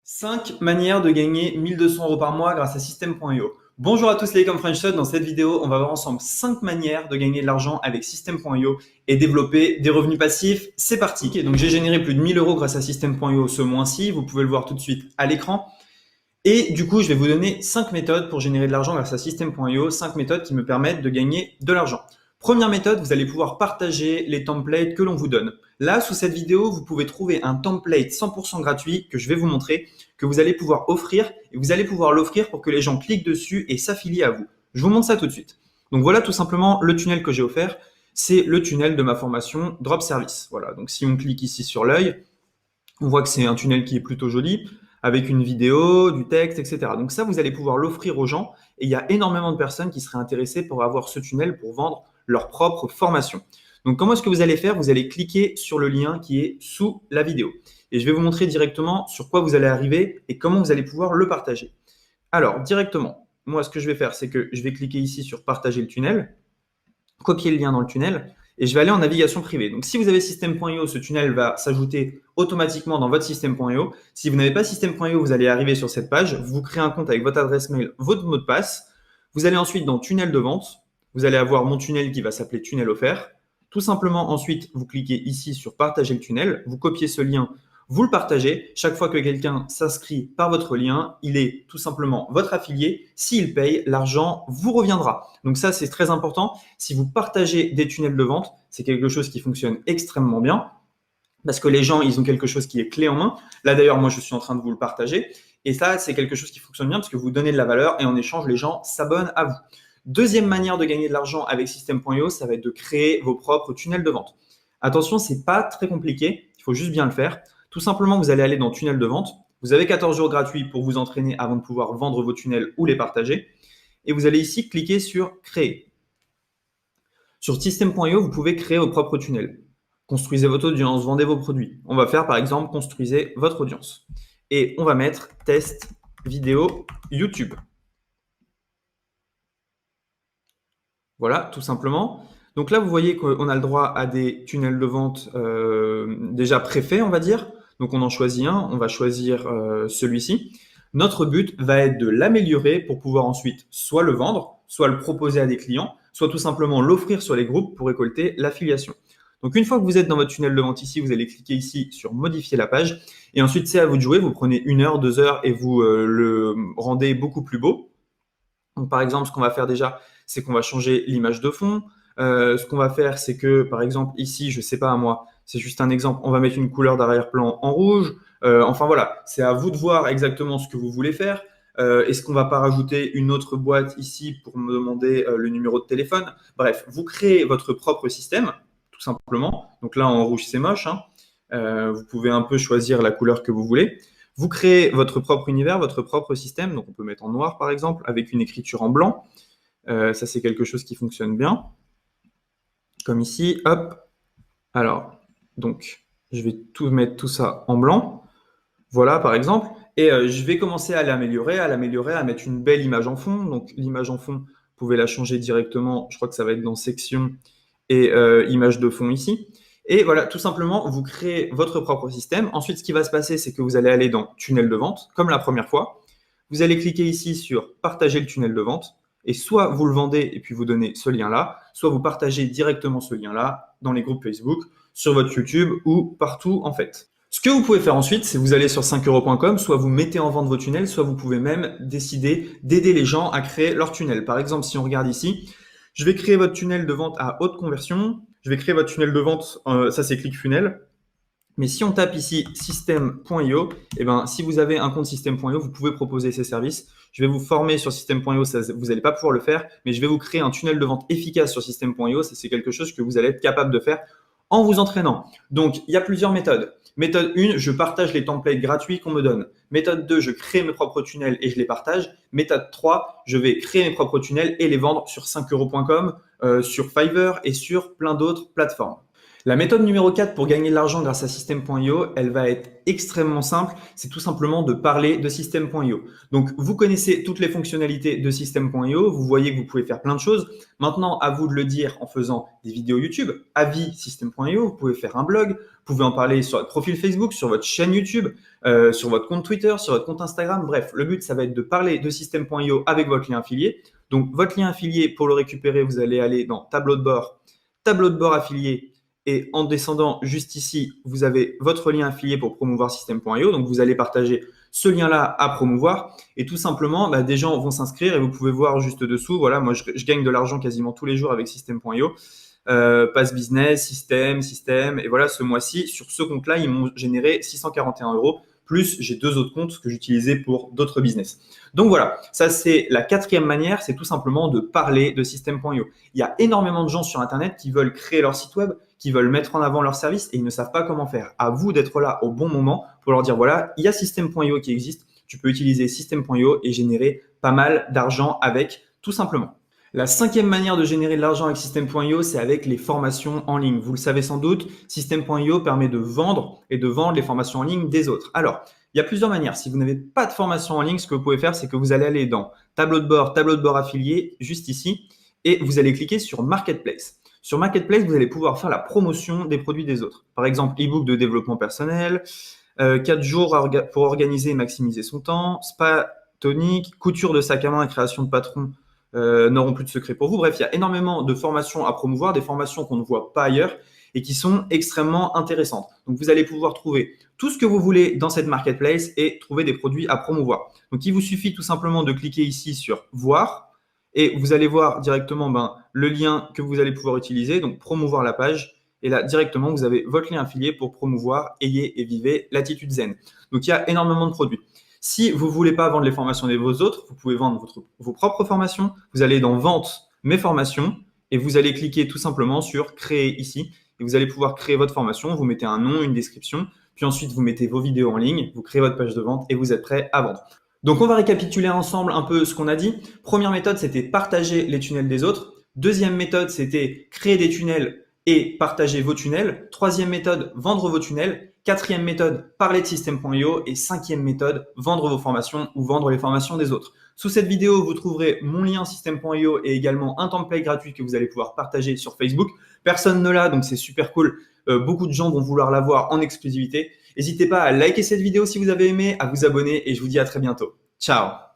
5 manières de gagner 1200 € par mois grâce à System.io. Bonjour à tous les comme French Shot. Dans cette vidéo, on va voir ensemble 5 manières de gagner de l'argent avec System.io et développer des revenus passifs. C'est parti. Okay, donc j'ai généré plus de 1000 € grâce à System.io ce mois-ci. Vous pouvez le voir tout de suite à l'écran. Et du coup, je vais vous donner 5 méthodes pour générer de l'argent grâce à System.io. 5 méthodes qui me permettent de gagner de l'argent. Première méthode, vous allez pouvoir partager les templates que l'on vous donne. Là, sous cette vidéo, vous pouvez trouver un template 100% gratuit que je vais vous montrer, que vous allez pouvoir offrir, et vous allez pouvoir l'offrir pour que les gens cliquent dessus et s'affilient à vous. Je vous montre ça tout de suite. Donc voilà tout simplement le tunnel que j'ai offert. C'est le tunnel de ma formation Drop Service. Voilà, donc si on clique ici sur l'œil, on voit que c'est un tunnel qui est plutôt joli, avec une vidéo, du texte, etc. Donc ça, vous allez pouvoir l'offrir aux gens, et il y a énormément de personnes qui seraient intéressées pour avoir ce tunnel pour vendre leur propre formation. Donc comment est-ce que vous allez faire? Vous allez cliquer sur le lien qui est sous la vidéo. Et je vais vous montrer directement sur quoi vous allez arriver et comment vous allez pouvoir le partager. Alors, directement, moi, ce que je vais faire, c'est que je vais cliquer ici sur partager le tunnel, copier le lien dans le tunnel, et je vais aller en navigation privée. Donc, si vous avez System.io, ce tunnel va s'ajouter automatiquement dans votre System.io. Si vous n'avez pas System.io, vous allez arriver sur cette page, vous créez un compte avec votre adresse mail, votre mot de passe. Vous allez ensuite dans tunnel de vente. Vous allez avoir mon tunnel qui va s'appeler tunnel offert. Tout simplement, ensuite, vous cliquez ici sur partager le tunnel. Vous copiez ce lien, vous le partagez. Chaque fois que quelqu'un s'inscrit par votre lien, il est tout simplement votre affilié. S'il paye, l'argent vous reviendra. Donc ça, c'est très important. Si vous partagez des tunnels de vente, c'est quelque chose qui fonctionne extrêmement bien parce que les gens, ils ont quelque chose qui est clé en main. Là, d'ailleurs, moi, je suis en train de vous le partager. Et ça, c'est quelque chose qui fonctionne bien parce que vous donnez de la valeur et en échange, les gens s'abonnent à vous. Deuxième manière de gagner de l'argent avec System.io, ça va être de créer vos propres tunnels de vente. Attention, c'est pas très compliqué, il faut juste bien le faire. Tout simplement, vous allez aller dans tunnel de vente. Vous avez 14 jours gratuits pour vous entraîner avant de pouvoir vendre vos tunnels ou les partager. Et vous allez ici cliquer sur créer. Sur System.io, vous pouvez créer vos propres tunnels. Construisez votre audience, vendez vos produits. On va faire par exemple, construisez votre audience. Et on va mettre test vidéo YouTube. Voilà, tout simplement. Donc là, vous voyez qu'on a le droit à des tunnels de vente déjà préfaits, on va dire. Donc on en choisit un, on va choisir celui-ci. Notre but va être de l'améliorer pour pouvoir ensuite soit le vendre, soit le proposer à des clients, soit tout simplement l'offrir sur les groupes pour récolter l'affiliation. Donc une fois que vous êtes dans votre tunnel de vente ici, vous allez cliquer ici sur modifier la page. Et ensuite, c'est à vous de jouer. Vous prenez 1 heure, 2 heures et vous le rendez beaucoup plus beau. Donc par exemple, ce qu'on va faire déjà, c'est qu'on va changer l'image de fond. Ce qu'on va faire, c'est que, par exemple, ici, je sais pas à moi, c'est juste un exemple, on va mettre une couleur d'arrière-plan en rouge. Enfin voilà, c'est à vous de voir exactement ce que vous voulez faire. Est-ce qu'on va pas rajouter une autre boîte ici pour me demander le numéro de téléphone? Bref, vous créez votre propre système, tout simplement. Donc là, en rouge, c'est moche, hein. Vous pouvez un peu choisir la couleur que vous voulez. Vous créez votre propre univers, votre propre système. Donc on peut mettre en noir, par exemple, avec une écriture en blanc. Ça, c'est quelque chose qui fonctionne bien. Comme ici, hop. Alors, donc, je vais mettre tout ça en blanc. Voilà, par exemple. Et je vais commencer à l'améliorer, à mettre une belle image en fond. Donc, l'image en fond, vous pouvez la changer directement. Je crois que ça va être dans section et image de fond ici. Et voilà, tout simplement, vous créez votre propre système. Ensuite, ce qui va se passer, c'est que vous allez aller dans tunnel de vente, comme la première fois. Vous allez cliquer ici sur partager le tunnel de vente. Et soit vous le vendez et puis vous donnez ce lien-là, soit vous partagez directement ce lien-là dans les groupes Facebook, sur votre YouTube ou partout en fait. Ce que vous pouvez faire ensuite, c'est vous allez sur 5euros.com, soit vous mettez en vente vos tunnels, soit vous pouvez même décider d'aider les gens à créer leur tunnel. Par exemple, si on regarde ici, je vais créer votre tunnel de vente à haute conversion. Je vais créer votre tunnel de vente, ça c'est ClickFunnels. Mais si on tape ici System.io, eh ben, si vous avez un compte System.io, vous pouvez proposer ces services. Je vais vous former sur System.io, vous n'allez pas pouvoir le faire, mais je vais vous créer un tunnel de vente efficace sur System.io. C'est quelque chose que vous allez être capable de faire en vous entraînant. Donc, il y a plusieurs méthodes. Méthode 1, je partage les templates gratuits qu'on me donne. Méthode 2, je crée mes propres tunnels et je les partage. Méthode 3, je vais créer mes propres tunnels et les vendre sur 5euros.com, sur Fiverr et sur plein d'autres plateformes. La méthode numéro 4 pour gagner de l'argent grâce à System.io, elle va être extrêmement simple. C'est tout simplement de parler de System.io. Donc, vous connaissez toutes les fonctionnalités de System.io. Vous voyez que vous pouvez faire plein de choses. Maintenant, à vous de le dire en faisant des vidéos YouTube. Avis System.io, vous pouvez faire un blog. Vous pouvez en parler sur votre profil Facebook, sur votre chaîne YouTube, sur votre compte Twitter, sur votre compte Instagram. Bref, le but, ça va être de parler de System.io avec votre lien affilié. Donc, votre lien affilié, pour le récupérer, vous allez aller dans tableau de bord affilié. Et en descendant juste ici, vous avez votre lien affilié pour promouvoir System.io. Donc, vous allez partager ce lien-là à promouvoir. Et tout simplement, des gens vont s'inscrire et vous pouvez voir juste dessous. Voilà, moi, je gagne de l'argent quasiment tous les jours avec System.io. Pass Business, System. Et voilà, ce mois-ci, sur ce compte-là, ils m'ont généré 641 €. Plus, j'ai 2 autres comptes que j'utilisais pour d'autres business. Donc voilà, ça c'est la 4e manière, c'est tout simplement de parler de System.io. Il y a énormément de gens sur Internet qui veulent créer leur site web, qui veulent mettre en avant leur service et ils ne savent pas comment faire. À vous d'être là au bon moment pour leur dire voilà, il y a System.io qui existe, tu peux utiliser System.io et générer pas mal d'argent avec, tout simplement. La 5e manière de générer de l'argent avec System.io, c'est avec les formations en ligne. Vous le savez sans doute, System.io permet de vendre et de vendre les formations en ligne des autres. Alors, il y a plusieurs manières. Si vous n'avez pas de formation en ligne, ce que vous pouvez faire, c'est que vous allez aller dans tableau de bord affilié, juste ici, et vous allez cliquer sur Marketplace. Sur Marketplace, vous allez pouvoir faire la promotion des produits des autres. Par exemple, e-book de développement personnel, 4 jours pour organiser et maximiser son temps, spa tonique, couture de sac à main et création de patron n'auront plus de secret pour vous. Bref, il y a énormément de formations à promouvoir, des formations qu'on ne voit pas ailleurs et qui sont extrêmement intéressantes. Donc, vous allez pouvoir trouver tout ce que vous voulez dans cette marketplace et trouver des produits à promouvoir. Donc, il vous suffit tout simplement de cliquer ici sur « Voir » et vous allez voir directement le lien que vous allez pouvoir utiliser, donc promouvoir la page. Et là, directement, vous avez votre lien affilié pour promouvoir, ayez et vivez l'attitude zen. Donc, il y a énormément de produits. Si vous ne voulez pas vendre les formations des vos autres, vous pouvez vendre vos propres formations. Vous allez dans Vente, mes formations, et vous allez cliquer tout simplement sur Créer ici. Et vous allez pouvoir créer votre formation. Vous mettez un nom, une description, puis ensuite vous mettez vos vidéos en ligne, vous créez votre page de vente et vous êtes prêt à vendre. Donc, on va récapituler ensemble un peu ce qu'on a dit. Première méthode, c'était partager les tunnels des autres. Deuxième méthode, c'était créer des tunnels et partager vos tunnels. Troisième méthode, vendre vos tunnels. Quatrième méthode, parler de System.io. Et 5e méthode, vendre vos formations ou vendre les formations des autres. Sous cette vidéo, vous trouverez mon lien System.io et également un template gratuit que vous allez pouvoir partager sur Facebook. Personne ne l'a, donc c'est super cool. Beaucoup de gens vont vouloir l'avoir en exclusivité. N'hésitez pas à liker cette vidéo si vous avez aimé, à vous abonner et je vous dis à très bientôt. Ciao!